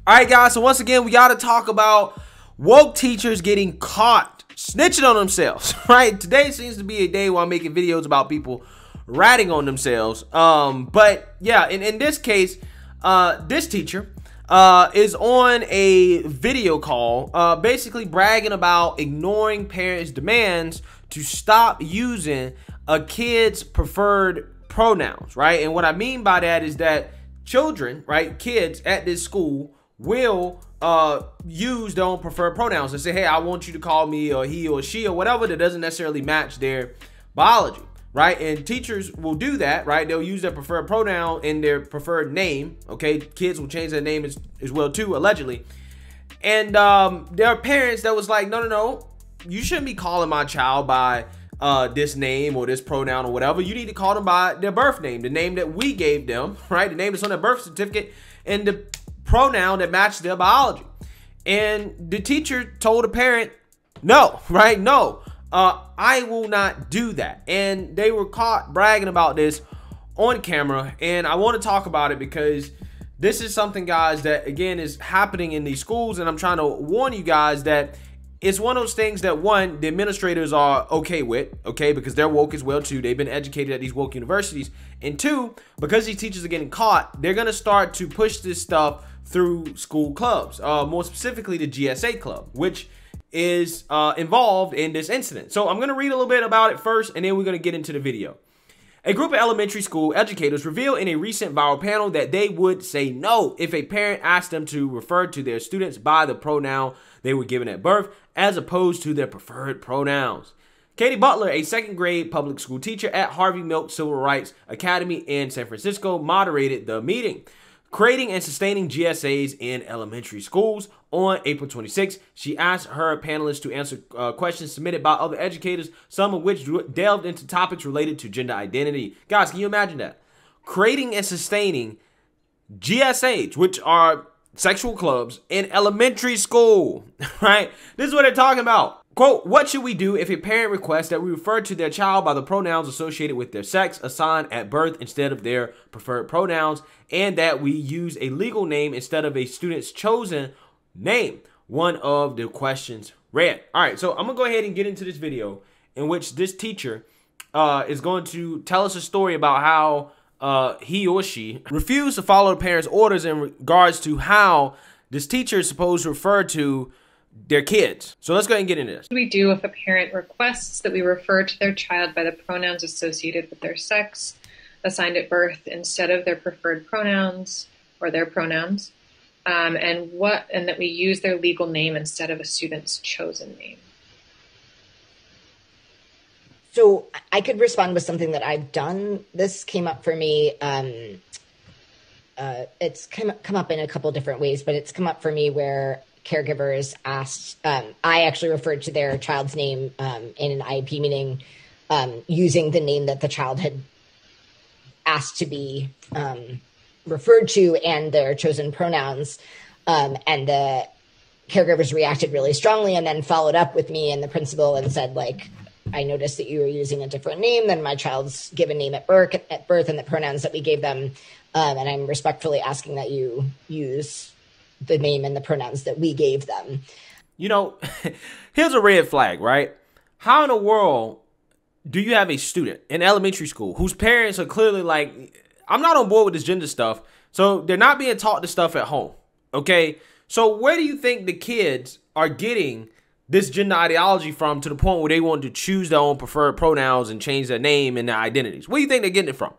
All right, guys, so once again, we got to talk about woke teachers getting caught snitching on themselves, right? Today seems to be a day where I'm making videos about people ratting on themselves. But yeah, in this case, this teacher is on a video call, basically bragging about ignoring parents' demands to stop using a kid's preferred pronouns, right? And what I mean by that is that children, right, kids at this school will use their own preferred pronouns and say, hey, I want you to call me or he or she or whatever that doesn't necessarily match their biology, right? And teachers will do that, right? They'll use their preferred pronoun in their preferred name, okay? Kids will change their name as well too, allegedly. And there are parents that was like, no, you shouldn't be calling my child by this name or this pronoun or whatever. You need to call them by their birth name, the name that we gave them, right? The name that's on their birth certificate and the pronoun that matches their biology. And the teacher told the parent, no, right? No, I will not do that. And they were caught bragging about this on camera. And I want to talk about it because this is something, guys, that again is happening in these schools. And I'm trying to warn you guys that it's one of those things that, one, the administrators are okay with, okay, because they're woke as well too. They've been educated at these woke universities. And two, because these teachers are getting caught, they're going to start to push this stuff through school clubs, more specifically the GSA club, which is involved in this incident. So I'm going to read a little bit about it first, and then we're going to get into the video. A group of elementary school educators revealed in a recent viral panel that they would say no if a parent asked them to refer to their students by the pronoun they were given at birth, as opposed to their preferred pronouns. Katie Butler, a second grade public school teacher at Harvey Milk Civil Rights Academy in San Francisco, moderated the meeting, creating and sustaining GSAs in elementary schools. On April 26, she asked her panelists to answer questions submitted by other educators, some of which delved into topics related to gender identity. Guys, can you imagine that? Creating and sustaining GSAs, which are sexual clubs in elementary school, right? This is what they're talking about. Quote, what should we do if a parent requests that we refer to their child by the pronouns associated with their sex assigned at birth instead of their preferred pronouns, and that we use a legal name instead of a student's chosen name? One of the questions read. All right, so I'm gonna go ahead and get into this video in which this teacher is going to tell us a story about how he or she refused to follow the parents' orders in regards to how this teacher is supposed to refer to their kids. So let's go ahead and get into this. What do we do if a parent requests that we refer to their child by the pronouns associated with their sex assigned at birth instead of their preferred pronouns or their pronouns, and that we use their legal name instead of a student's chosen name? So I could respond with something that I've done. This came up for me. It's come up in a couple different ways, but it's come up for me where caregivers asked, I actually referred to their child's name in an IEP meeting using the name that the child had asked to be referred to and their chosen pronouns. And the caregivers reacted really strongly and then followed up with me and the principal and said, like, I noticed that you were using a different name than my child's given name at birth and the pronouns that we gave them. And I'm respectfully asking that you use the name and the pronouns that we gave them. You know, here's a red flag, right? How in the world do you have a student in elementary school whose parents are clearly like, I'm not on board with this gender stuff, so they're not being taught this stuff at home, okay? So where do you think the kids are getting this gender ideology from to the point where they want to choose their own preferred pronouns and change their name and their identities? Where do you think they're getting it from?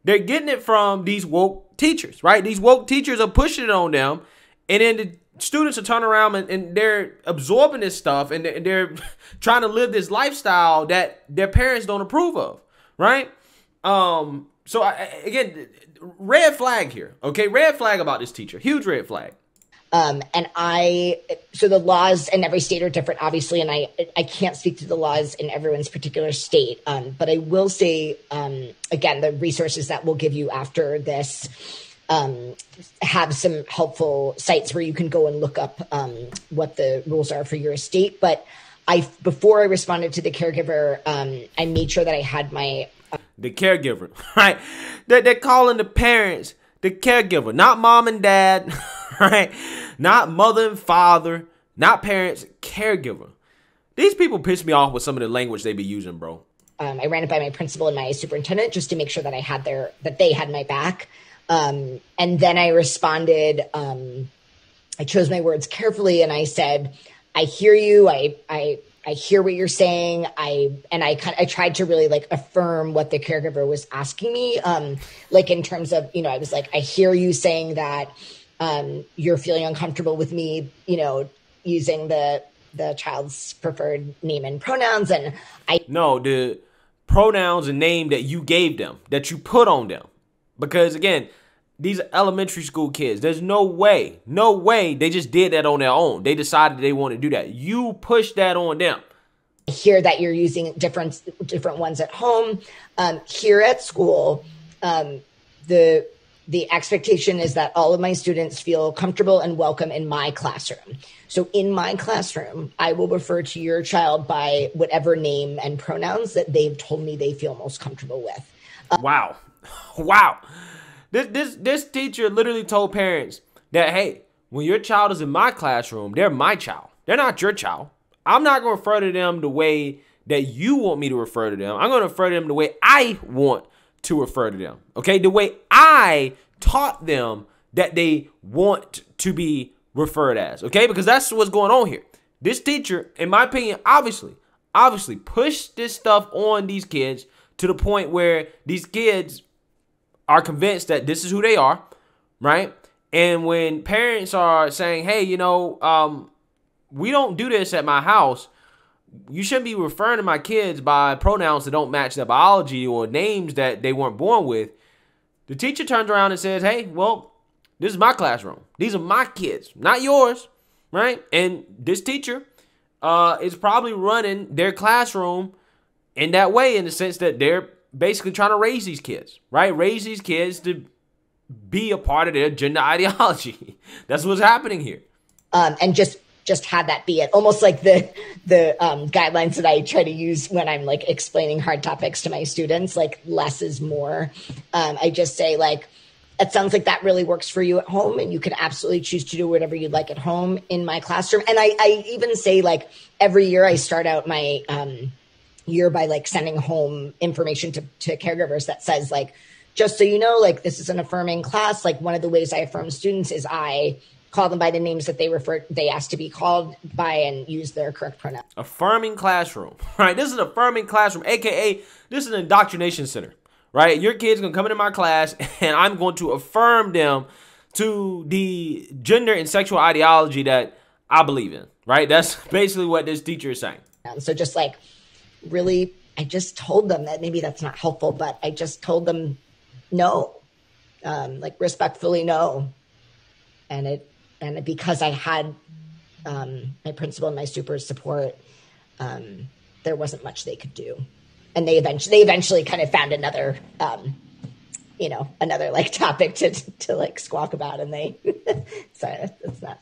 They're getting it from these woke teachers, right? These woke teachers are pushing it on them, and then the students are turning around and they're absorbing this stuff and they're trying to live this lifestyle that their parents don't approve of, right? So again, red flag here, okay? Red flag about this teacher, huge red flag. So the laws in every state are different, obviously, and I can't speak to the laws in everyone's particular state. But I will say, again, the resources that we'll give you after this have some helpful sites where you can go and look up what the rules are for your state. But before I responded to the caregiver, I made sure that I had my the caregiver, right? They're calling the parents the caregiver, not mom and dad, right? Not mother and father, not parents, caregiver. These people piss me off with some of the language they be using, bro. I ran it by my principal and my superintendent just to make sure that that they had my back. And then I responded, I chose my words carefully and I said, I hear you. I hear what you're saying. I tried to really like affirm what the caregiver was asking me. Like in terms of, I was like, I hear you saying that, you're feeling uncomfortable with me, using the child's preferred name and pronouns. And the pronouns and name that you gave them, that you put on them. Because again, these are elementary school kids. There's no way they just did that on their own. They decided they want to do that. You pushed that on them. I hear that you're using different ones at home. Here at school, the expectation is that all of my students feel comfortable and welcome in my classroom. So in my classroom, I will refer to your child by whatever name and pronouns that they've told me they feel most comfortable with. Wow. This teacher literally told parents that, hey, when your child is in my classroom, they're my child. They're not your child. I'm not going to refer to them the way that you want me to refer to them. I'm going to refer to them the way I want to refer to them. Okay? The way I taught them that they want to be referred as. Okay? Because that's what's going on here. This teacher, in my opinion, obviously pushed this stuff on these kids to the point where these kids are convinced that this is who they are, right? And when parents are saying, hey, we don't do this at my house, you shouldn't be referring to my kids by pronouns that don't match their biology or names that they weren't born with. The teacher turns around and says, hey, well, this is my classroom. These are my kids, not yours, right? And this teacher is probably running their classroom in that way, in the sense that they're basically trying to raise these kids, right? Raise these kids to be a part of their gender ideology. That's what's happening here. And just had that be it. Almost like the guidelines that I try to use when I'm like explaining hard topics to my students, like less is more. I just say like, it sounds like that really works for you at home, and you can absolutely choose to do whatever you'd like at home in my classroom. And I even say like every year I start out my year by like sending home information to caregivers that says like, just so you know, like this is an affirming class. Like one of the ways I affirm students is I call them by the names that they ask to be called by and use their correct pronoun. Affirming classroom, right? This is an affirming classroom, AKA this is an indoctrination center, right? Your kid's gonna come into my class and I'm going to affirm them to the gender and sexual ideology that I believe in, right? That's basically what this teacher is saying. So just like, really, I just told them that maybe that's not helpful, but I just told them no, like respectfully no. And because I had my principal and my super's support, there wasn't much they could do. And they eventually kind of found another, another like topic to like squawk about. And they, sorry, that's not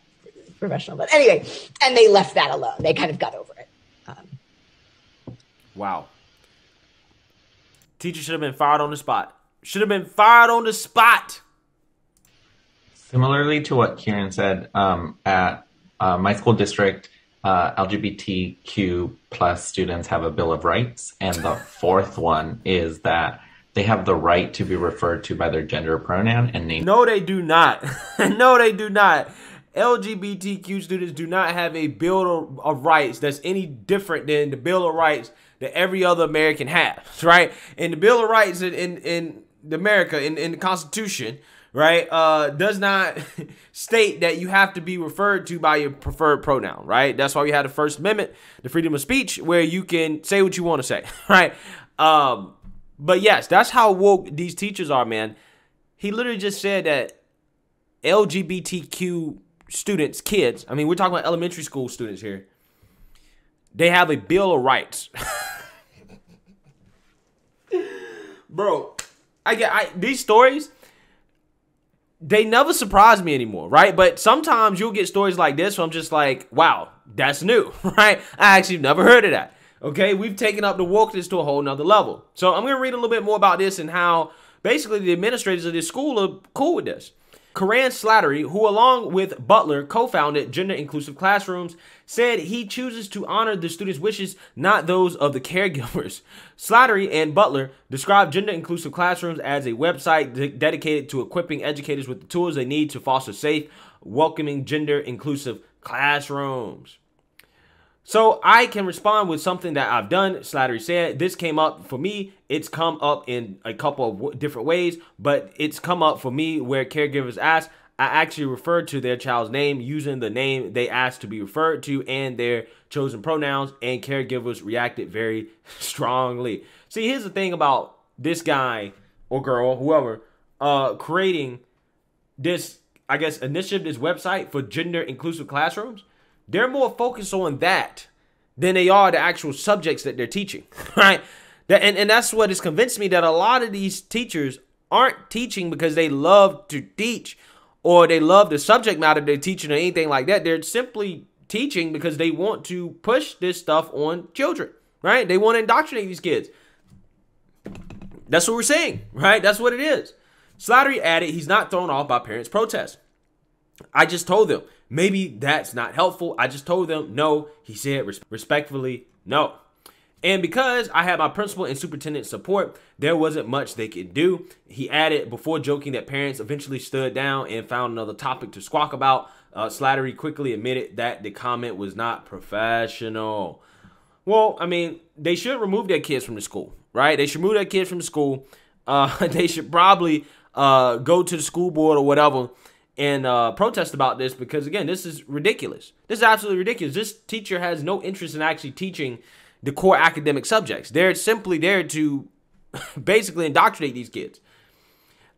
professional, but anyway, and they left that alone. They kind of got over it. Wow. Teacher should have been fired on the spot. Should have been fired on the spot. Similarly to what Kieran said, at my school district, LGBTQ plus students have a Bill of Rights. And the fourth one is that they have the right to be referred to by their gender pronoun and name. No, they do not. No, they do not. LGBTQ students do not have a Bill of Rights that's any different than the Bill of Rights that every other American has, right? And the Bill of Rights in America, in the Constitution, right, does not state that you have to be referred to by your preferred pronoun, right? That's why we had the First Amendment, the freedom of speech, where you can say what you want to say, right? But yes, that's how woke these teachers are, man. He literally just said that LGBTQ students, kids, I mean, we're talking about elementary school students here, they have a Bill of Rights. Bro, these stories, they never surprise me anymore, right? But sometimes you'll get stories like this where I'm just like, wow, that's new, right? I actually never heard of that. Okay, we've taken up the wokeness to a whole nother level. So I'm going to read a little bit more about this and how basically the administrators of this school are cool with this. Karan Slattery, who along with Butler co-founded Gender Inclusive Classrooms, said he chooses to honor the students' wishes, not those of the caregivers. Slattery and Butler described Gender Inclusive Classrooms as a website dedicated to equipping educators with the tools they need to foster safe, welcoming gender inclusive classrooms. So I can respond with something that I've done. Slattery said, this came up for me. It's come up in a couple of different ways, but it's come up for me where caregivers ask, I actually referred to their child's name using the name they asked to be referred to and their chosen pronouns, and caregivers reacted very strongly. See, here's the thing about this guy or girl, whoever, creating this, I guess, initiative, this website for gender inclusive classrooms. They're more focused on that than they are the actual subjects that they're teaching, right? And that's what has convinced me that a lot of these teachers aren't teaching because they love to teach or they love the subject matter they're teaching or anything like that. They're simply teaching because they want to push this stuff on children, right? They want to indoctrinate these kids. That's what we're saying, right? That's what it is. Slattery added he's not thrown off by parents' protests. I just told them, maybe that's not helpful. I just told them, no. He said respectfully, no. And because I had my principal and superintendent support, there wasn't much they could do. He added, before joking that parents eventually stood down and found another topic to squawk about. Slattery quickly admitted that the comment was not professional. Well, I mean, they should remove their kids from the school, right? They should remove their kids from the school. They should probably go to the school board or whatever and protest about this because, again, this is ridiculous. This is absolutely ridiculous. This teacher has no interest in actually teaching the core academic subjects. They're simply there to basically indoctrinate these kids.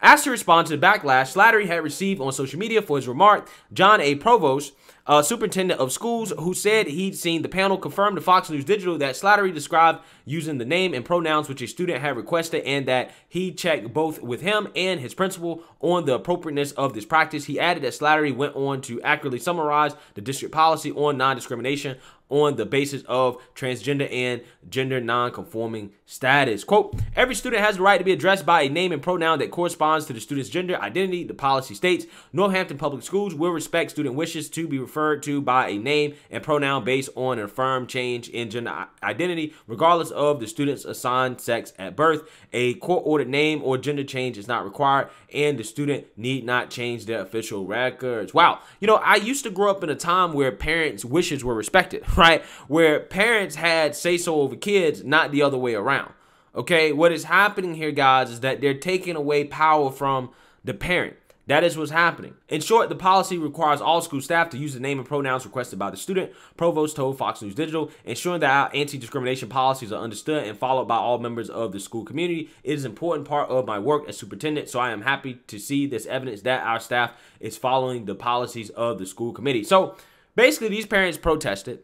As to respond to the backlash Slattery had received on social media for his remark, John A. Provost, superintendent of schools, who said he'd seen the panel, confirmed to Fox News Digital that Slattery described using the name and pronouns which a student had requested and that he checked both with him and his principal on the appropriateness of this practice. He added that Slattery went on to accurately summarize the district policy on non-discrimination on the basis of transgender and gender non-conforming status. Quote, every student has the right to be addressed by a name and pronoun that corresponds to the student's gender identity. The policy states Northampton Public Schools will respect student wishes to be referred to by a name and pronoun based on an affirmed change in gender identity, regardless of the student's assigned sex at birth. A court-ordered name or gender change is not required, and the student need not change their official records. Wow. You know, I used to grow up in a time where parents' wishes were respected, right? Where parents had say-so over kids, not the other way around. Okay? What is happening here, guys, is that they're taking away power from the parent. That is what's happening. In short, the policy requires all school staff to use the name and pronouns requested by the student. Provost told Fox News Digital, ensuring that our anti-discrimination policies are understood and followed by all members of the school community is an important part of my work as superintendent, so I am happy to see this evidence that our staff is following the policies of the school committee. So basically, these parents protested.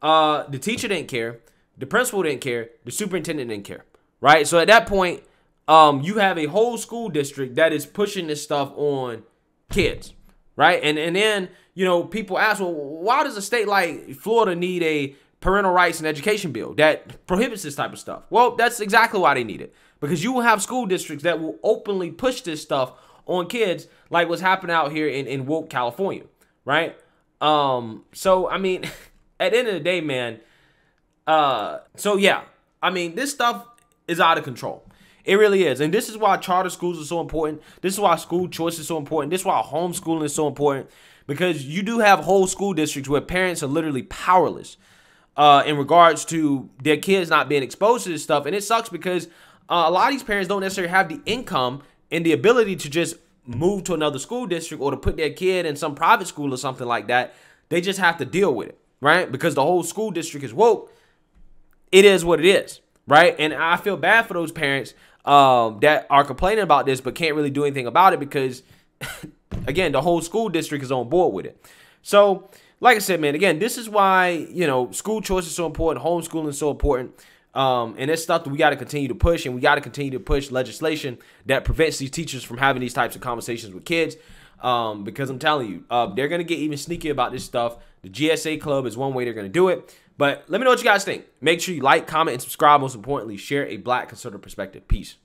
The teacher didn't care. The principal didn't care. The superintendent didn't care, right? So at that point, you have a whole school district that is pushing this stuff on kids, right? And then, you know, people ask, well, why does a state like Florida need a parental rights and education bill that prohibits this type of stuff? Well, that's exactly why they need it. Because you will have school districts that will openly push this stuff on kids like what's happening out here in woke California, right? So, I mean, at the end of the day, man, so yeah, I mean, this stuff is out of control. It really is. And this is why charter schools are so important. This is why school choice is so important. This is why homeschooling is so important. Because you do have whole school districts where parents are literally powerless in regards to their kids not being exposed to this stuff. And it sucks because a lot of these parents don't necessarily have the income and the ability to just move to another school district or to put their kid in some private school or something like that. They just have to deal with it, right? Because the whole school district is woke. It is what it is, right? And I feel bad for those parents that are complaining about this but can't really do anything about it because, again, the whole school district is on board with it. So, like I said, man, again, this is why, you know, school choice is so important, homeschooling is so important, and it's stuff that we got to continue to push, and we got to continue to push legislation that prevents these teachers from having these types of conversations with kids, because I'm telling you, they're going to get even sneaky about this stuff. The GSA Club is one way they're going to do it. But let me know what you guys think. Make sure you like, comment, and subscribe. Most importantly, share a Black conservative perspective. Peace.